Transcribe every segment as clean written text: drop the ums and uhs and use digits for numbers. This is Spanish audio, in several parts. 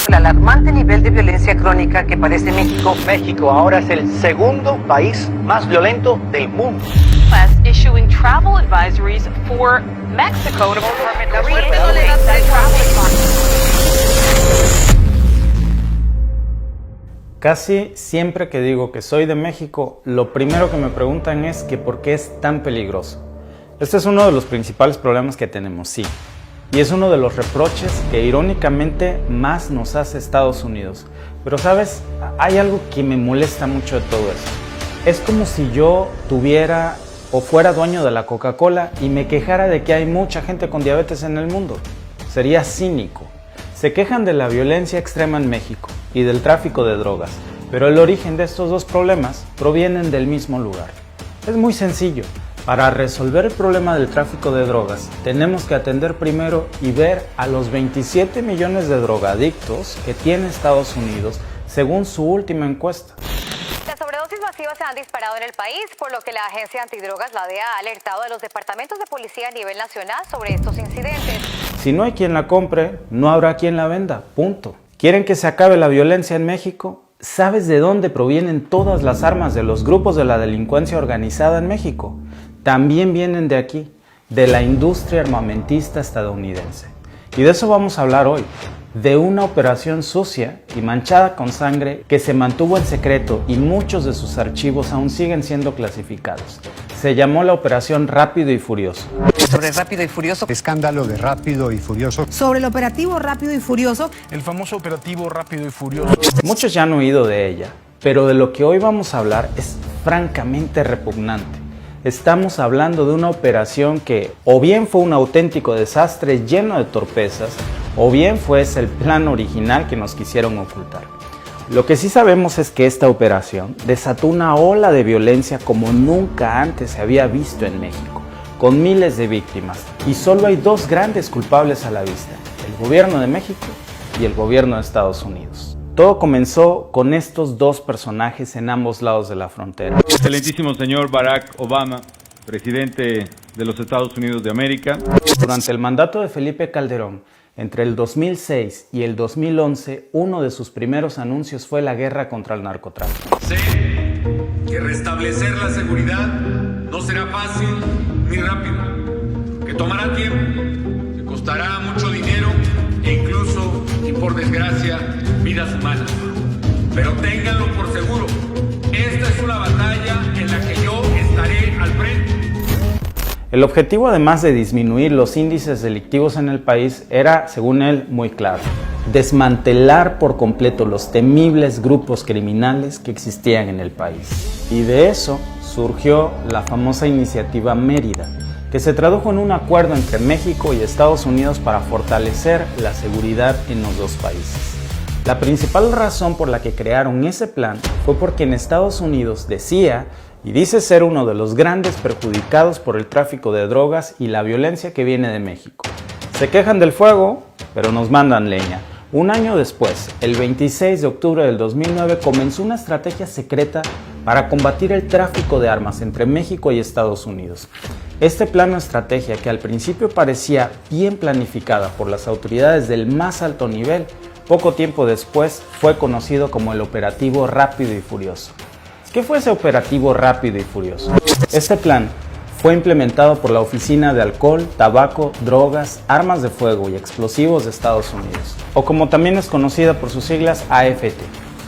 El alarmante nivel de violencia crónica que padece México. México ahora es el segundo país más violento del mundo. Issuing travel advisories for Mexico. Casi siempre que digo que soy de México, lo primero que me preguntan es que por qué es tan peligroso. Este es uno de los principales problemas que tenemos, sí. Y es uno de los reproches que irónicamente más nos hace Estados Unidos. Pero sabes, hay algo que me molesta mucho de todo eso. Es como si yo tuviera o fuera dueño de la Coca-Cola y me quejara de que hay mucha gente con diabetes en el mundo. Sería cínico. Se quejan de la violencia extrema en México y del tráfico de drogas, pero el origen de estos dos problemas provienen del mismo lugar. Es muy sencillo. Para resolver el problema del tráfico de drogas, tenemos que atender primero y ver a los 27 millones de drogadictos que tiene Estados Unidos, según su última encuesta. Las sobredosis masivas se han disparado en el país, por lo que la agencia antidrogas, la DEA, ha alertado a los departamentos de policía a nivel nacional sobre estos incidentes. Si no hay quien la compre, no habrá quien la venda, punto. ¿Quieren que se acabe la violencia en México? ¿Sabes de dónde provienen todas las armas de los grupos de la delincuencia organizada en México? También vienen de aquí, de la industria armamentista estadounidense. Y de eso vamos a hablar hoy, de una operación sucia y manchada con sangre que se mantuvo en secreto y muchos de sus archivos aún siguen siendo clasificados. Se llamó la Operación Rápido y Furioso. Sobre Rápido y Furioso. Escándalo de Rápido y Furioso. Sobre el operativo Rápido y Furioso. El famoso operativo Rápido y Furioso. Muchos ya han oído de ella, pero de lo que hoy vamos a hablar es francamente repugnante. Estamos hablando de una operación que o bien fue un auténtico desastre lleno de torpezas, o bien fue ese el plan original que nos quisieron ocultar. Lo que sí sabemos es que esta operación desató una ola de violencia como nunca antes se había visto en México, con miles de víctimas, y solo hay dos grandes culpables a la vista, el gobierno de México y el gobierno de Estados Unidos. Todo comenzó con estos dos personajes en ambos lados de la frontera. Excelentísimo señor Barack Obama, presidente de los Estados Unidos de América. Durante el mandato de Felipe Calderón, entre el 2006 y el 2011, uno de sus primeros anuncios fue la guerra contra el narcotráfico. Sé que restablecer la seguridad no será fácil ni rápido, que tomará tiempo, que costará mucho dinero e incluso, y por desgracia, vidas humanas. Pero ténganlo por seguro, esta es una batalla en la que yo estaré al frente. El objetivo, además de disminuir los índices delictivos en el país, era, según él, muy claro: desmantelar por completo los temibles grupos criminales que existían en el país. Y de eso surgió la famosa iniciativa Mérida, que se tradujo en un acuerdo entre México y Estados Unidos para fortalecer la seguridad en los dos países. La principal razón por la que crearon ese plan fue porque en Estados Unidos decía y dice ser uno de los grandes perjudicados por el tráfico de drogas y la violencia que viene de México. Se quejan del fuego, pero nos mandan leña. Un año después, el 26 de octubre del 2009, comenzó una estrategia secreta para combatir el tráfico de armas entre México y Estados Unidos. Este plan o estrategia, que al principio parecía bien planificada por las autoridades del más alto nivel, poco tiempo después fue conocido como el Operativo Rápido y Furioso. ¿Qué fue ese Operativo Rápido y Furioso? Este plan fue implementado por la Oficina de Alcohol, Tabaco, Drogas, Armas de Fuego y Explosivos de Estados Unidos, o como también es conocida por sus siglas, AFT.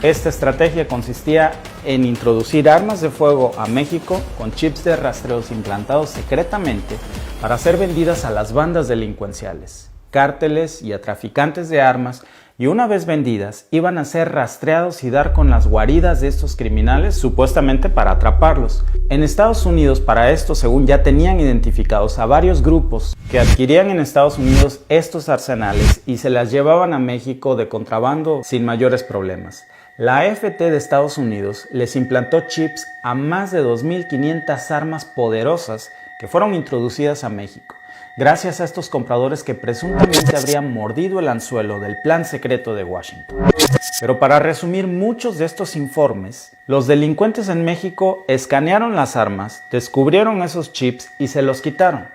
Esta estrategia consistía en introducir armas de fuego a México con chips de rastreos implantados secretamente para ser vendidas a las bandas delincuenciales, cárteles y a traficantes de armas, y una vez vendidas iban a ser rastreados y dar con las guaridas de estos criminales, supuestamente para atraparlos. En Estados Unidos, para esto, según ya tenían identificados a varios grupos que adquirían en Estados Unidos estos arsenales y se las llevaban a México de contrabando sin mayores problemas. La AFT de Estados Unidos les implantó chips a más de 2.500 armas poderosas que fueron introducidas a México, gracias a estos compradores que presuntamente habrían mordido el anzuelo del plan secreto de Washington. Pero para resumir muchos de estos informes, los delincuentes en México escanearon las armas, descubrieron esos chips y se los quitaron.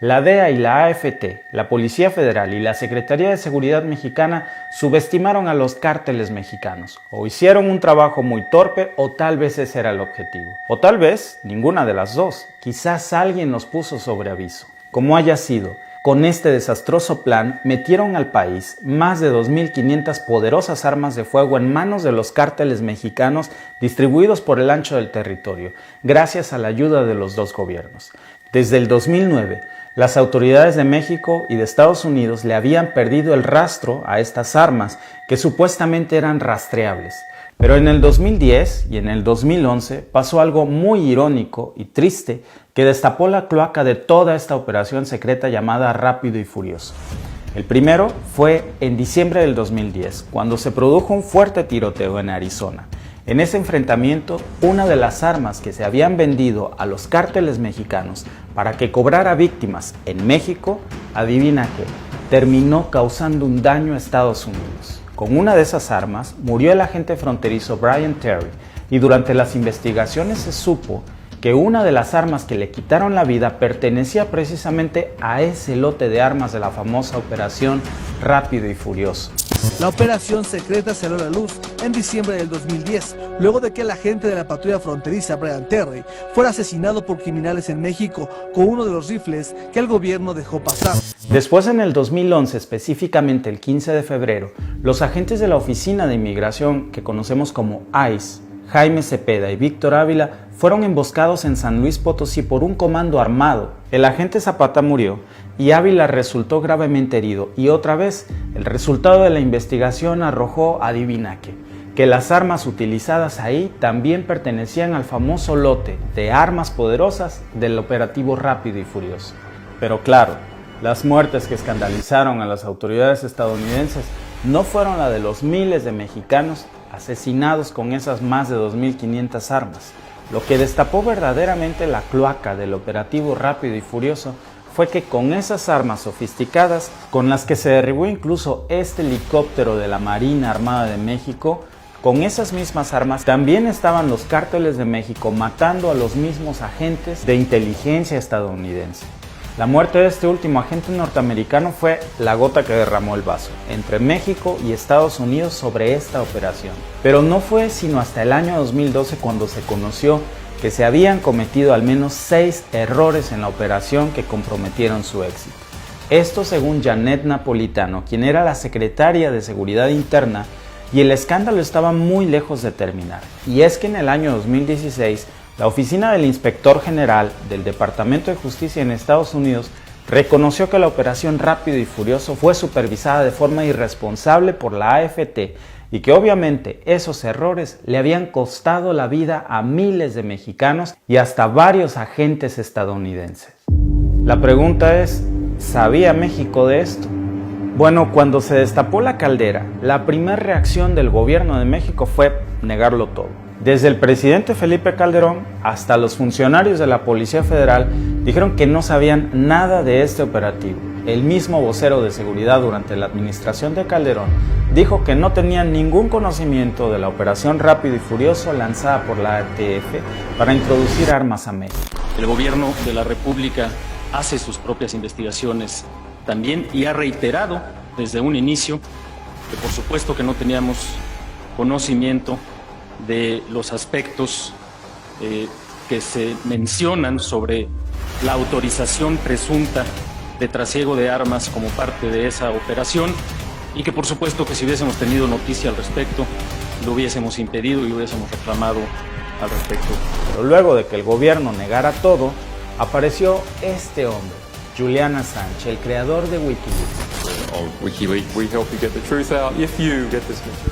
La DEA y la AFT, la Policía Federal y la Secretaría de Seguridad Mexicana subestimaron a los cárteles mexicanos. O hicieron un trabajo muy torpe o tal vez ese era el objetivo. O tal vez ninguna de las dos. Quizás alguien los puso sobre aviso. Como haya sido, con este desastroso plan metieron al país más de 2.500 poderosas armas de fuego en manos de los cárteles mexicanos distribuidos por el ancho del territorio, gracias a la ayuda de los dos gobiernos. Desde el 2009, las autoridades de México y de Estados Unidos le habían perdido el rastro a estas armas que supuestamente eran rastreables. Pero en el 2010 y en el 2011 pasó algo muy irónico y triste que destapó la cloaca de toda esta operación secreta llamada Rápido y Furioso. El primero fue en diciembre del 2010, cuando se produjo un fuerte tiroteo en Arizona. En ese enfrentamiento, una de las armas que se habían vendido a los cárteles mexicanos para que cobrara víctimas en México, adivina qué, terminó causando un daño a Estados Unidos. Con una de esas armas murió el agente fronterizo Brian Terry y durante las investigaciones se supo que una de las armas que le quitaron la vida pertenecía precisamente a ese lote de armas de la famosa operación Rápido y Furioso. La operación secreta salió a la luz en diciembre del 2010, luego de que el agente de la patrulla fronteriza Brian Terry fuera asesinado por criminales en México con uno de los rifles que el gobierno dejó pasar. Después, en el 2011, específicamente el 15 de febrero, los agentes de la Oficina de Inmigración, que conocemos como ICE, Jaime Cepeda y Víctor Ávila, fueron emboscados en San Luis Potosí por un comando armado. El agente Zapata murió y Ávila resultó gravemente herido. Y otra vez, el resultado de la investigación arrojó, adivina qué, que las armas utilizadas ahí también pertenecían al famoso lote de armas poderosas del operativo Rápido y Furioso. Pero claro, las muertes que escandalizaron a las autoridades estadounidenses no fueron la de los miles de mexicanos asesinados con esas más de 2.500 armas. Lo que destapó verdaderamente la cloaca del operativo Rápido y Furioso fue que con esas armas sofisticadas, con las que se derribó incluso este helicóptero de la Marina Armada de México, con esas mismas armas también estaban los cárteles de México matando a los mismos agentes de inteligencia estadounidense. La muerte de este último agente norteamericano fue la gota que derramó el vaso entre México y Estados Unidos sobre esta operación. Pero no fue sino hasta el año 2012 cuando se conoció que se habían cometido al menos 6 errores en la operación que comprometieron su éxito. Esto según Janet Napolitano, quien era la secretaria de Seguridad Interna, y el escándalo estaba muy lejos de terminar. Y es que en el año 2016, la oficina del Inspector General del Departamento de Justicia en Estados Unidos reconoció que la operación Rápido y Furioso fue supervisada de forma irresponsable por la AFT y que obviamente esos errores le habían costado la vida a miles de mexicanos y hasta varios agentes estadounidenses. La pregunta es, ¿sabía México de esto? Bueno, cuando se destapó la caldera, la primera reacción del gobierno de México fue negarlo todo. Desde el presidente Felipe Calderón hasta los funcionarios de la Policía Federal dijeron que no sabían nada de este operativo. El mismo vocero de seguridad durante la administración de Calderón dijo que no tenían ningún conocimiento de la operación Rápido y Furioso lanzada por la ATF para introducir armas a México. El gobierno de la República hace sus propias investigaciones también y ha reiterado desde un inicio que por supuesto que no teníamos conocimiento de los aspectos que se mencionan sobre la autorización presunta de trasiego de armas como parte de esa operación y que por supuesto que si hubiésemos tenido noticia al respecto lo hubiésemos impedido y lo hubiésemos reclamado al respecto. Pero luego de que el gobierno negara todo, apareció este hombre, Julian Assange, el creador de Wikileaks.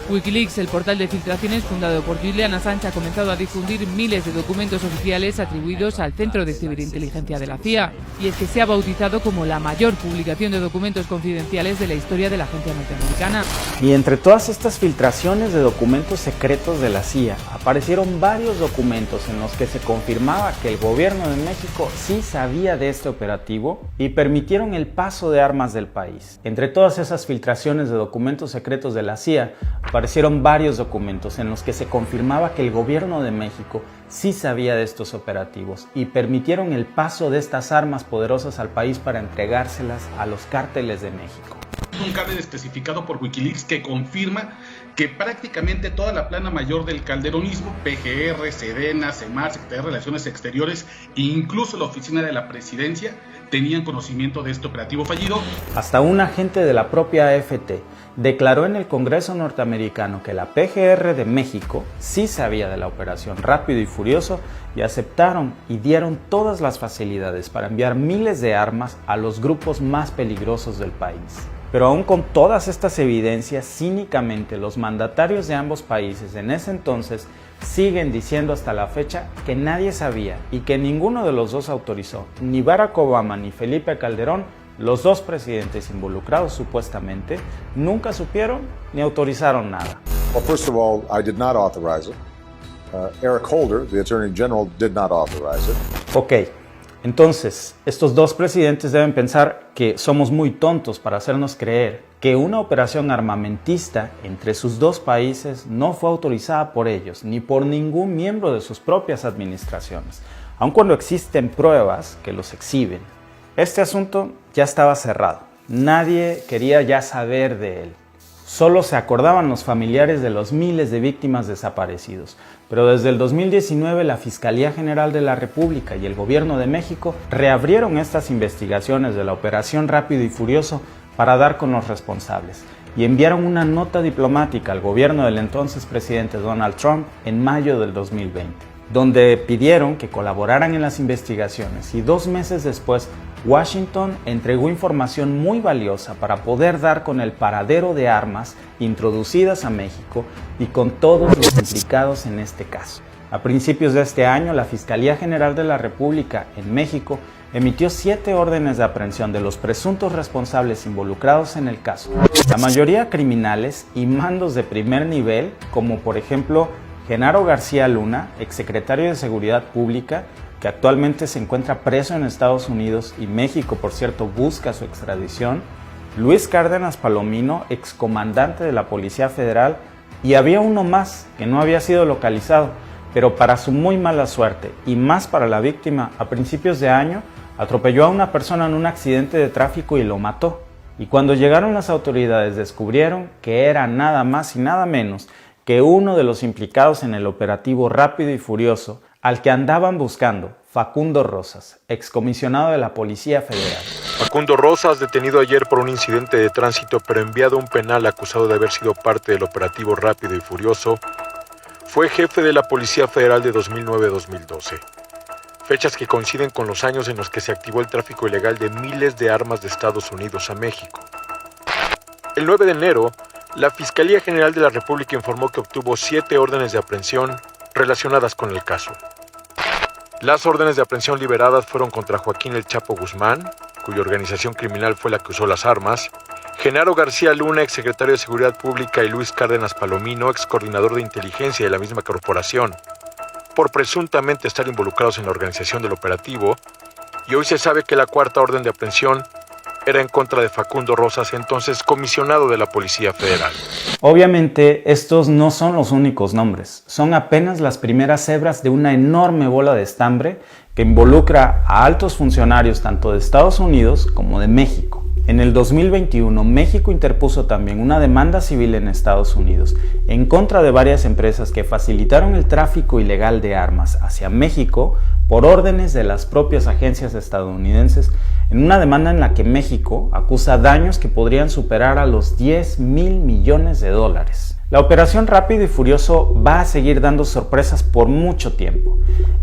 Wikileaks, el portal de filtraciones fundado por Julian Assange, ha comenzado a difundir miles de documentos oficiales atribuidos al Centro de Ciberinteligencia de la CIA. Y es que se ha bautizado como la mayor publicación de documentos confidenciales de la historia de la agencia norteamericana. Y entre todas estas filtraciones de documentos secretos de la CIA, aparecieron varios documentos en los que se confirmaba que el gobierno de México sí sabía de este operativo y permitieron el paso de armas del país. Entre todas esas filtraciones de documentos secretos de la CIA, aparecieron varios documentos en los que se confirmaba que el gobierno de México sí sabía de estos operativos y permitieron el paso de estas armas poderosas al país para entregárselas a los cárteles de México. Un cártel especificado por Wikileaks que confirma que prácticamente toda la plana mayor del calderonismo, PGR, Sedena, Semar, Secretaría de Relaciones Exteriores e incluso la oficina de la presidencia tenían conocimiento de este operativo fallido. Hasta un agente de la propia AFT declaró en el Congreso norteamericano que la PGR de México sí sabía de la operación Rápido y Furioso y aceptaron y dieron todas las facilidades para enviar miles de armas a los grupos más peligrosos del país. Pero aún con todas estas evidencias, cínicamente los mandatarios de ambos países en ese entonces siguen diciendo hasta la fecha que nadie sabía y que ninguno de los dos autorizó, ni Barack Obama ni Felipe Calderón, los dos presidentes involucrados supuestamente, nunca supieron ni autorizaron nada. Well, first of all, I did not authorize it. Eric Holder, the Attorney General, did not authorize it. Ok. Entonces, estos dos presidentes deben pensar que somos muy tontos para hacernos creer que una operación armamentista entre sus dos países no fue autorizada por ellos ni por ningún miembro de sus propias administraciones, aun cuando existen pruebas que los exhiben. Este asunto ya estaba cerrado, nadie quería ya saber de él. Solo se acordaban los familiares de los miles de víctimas desaparecidos, pero desde el 2019 la Fiscalía General de la República y el Gobierno de México reabrieron estas investigaciones de la Operación Rápido y Furioso para dar con los responsables y enviaron una nota diplomática al gobierno del entonces presidente Donald Trump en mayo del 2020, donde pidieron que colaboraran en las investigaciones y 2 meses después Washington entregó información muy valiosa para poder dar con el paradero de armas introducidas a México y con todos los implicados en este caso. A principios de este año, la Fiscalía General de la República en México emitió 7 órdenes de aprehensión de los presuntos responsables involucrados en el caso, la mayoría criminales y mandos de primer nivel, como por ejemplo Genaro García Luna, exsecretario de Seguridad Pública, que actualmente se encuentra preso en Estados Unidos y México, por cierto, busca su extradición, Luis Cárdenas Palomino, excomandante de la Policía Federal, y había uno más que no había sido localizado, pero para su muy mala suerte y más para la víctima, a principios de año, atropelló a una persona en un accidente de tráfico y lo mató. Y cuando llegaron las autoridades descubrieron que era nada más y nada menos que uno de los implicados en el operativo Rápido y Furioso, al que andaban buscando, Facundo Rosas, excomisionado de la Policía Federal. Facundo Rosas, detenido ayer por un incidente de tránsito pero enviado a un penal acusado de haber sido parte del operativo Rápido y Furioso, fue jefe de la Policía Federal de 2009-2012. Fechas que coinciden con los años en los que se activó el tráfico ilegal de miles de armas de Estados Unidos a México. El 9 de enero, la Fiscalía General de la República informó que obtuvo 7 órdenes de aprehensión relacionadas con el caso. Las órdenes de aprehensión liberadas fueron contra Joaquín El Chapo Guzmán, cuya organización criminal fue la que usó las armas, Genaro García Luna, exsecretario de Seguridad Pública, y Luis Cárdenas Palomino, excoordinador de inteligencia de la misma corporación, por presuntamente estar involucrados en la organización del operativo, y hoy se sabe que la 4ª orden de aprehensión era en contra de Facundo Rosas, entonces comisionado de la Policía Federal. Obviamente, estos no son los únicos nombres, son apenas las primeras hebras de una enorme bola de estambre que involucra a altos funcionarios tanto de Estados Unidos como de México. En el 2021, México interpuso también una demanda civil en Estados Unidos en contra de varias empresas que facilitaron el tráfico ilegal de armas hacia México por órdenes de las propias agencias estadounidenses, en una demanda en la que México acusa daños que podrían superar a los $10,000 millones. La operación Rápido y Furioso va a seguir dando sorpresas por mucho tiempo.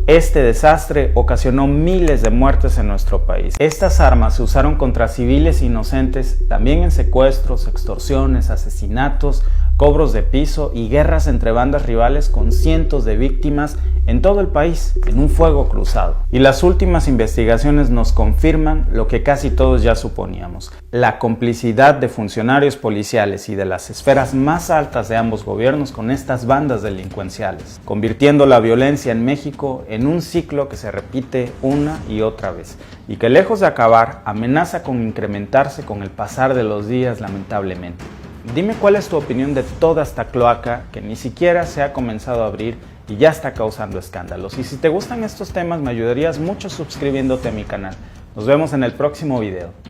Este desastre ocasionó miles de muertes en nuestro país. Estas armas se usaron contra civiles inocentes, también en secuestros, extorsiones, asesinatos, cobros de piso y guerras entre bandas rivales con cientos de víctimas en todo el país, en un fuego cruzado. Y las últimas investigaciones nos confirman lo que casi todos ya suponíamos: la complicidad de funcionarios policiales y de las esferas más altas de ambos gobiernos con estas bandas delincuenciales, convirtiendo la violencia en México en un ciclo que se repite una y otra vez, y que lejos de acabar, amenaza con incrementarse con el pasar de los días, lamentablemente. Dime cuál es tu opinión de toda esta cloaca que ni siquiera se ha comenzado a abrir y ya está causando escándalos. Y si te gustan estos temas, me ayudarías mucho suscribiéndote a mi canal. Nos vemos en el próximo video.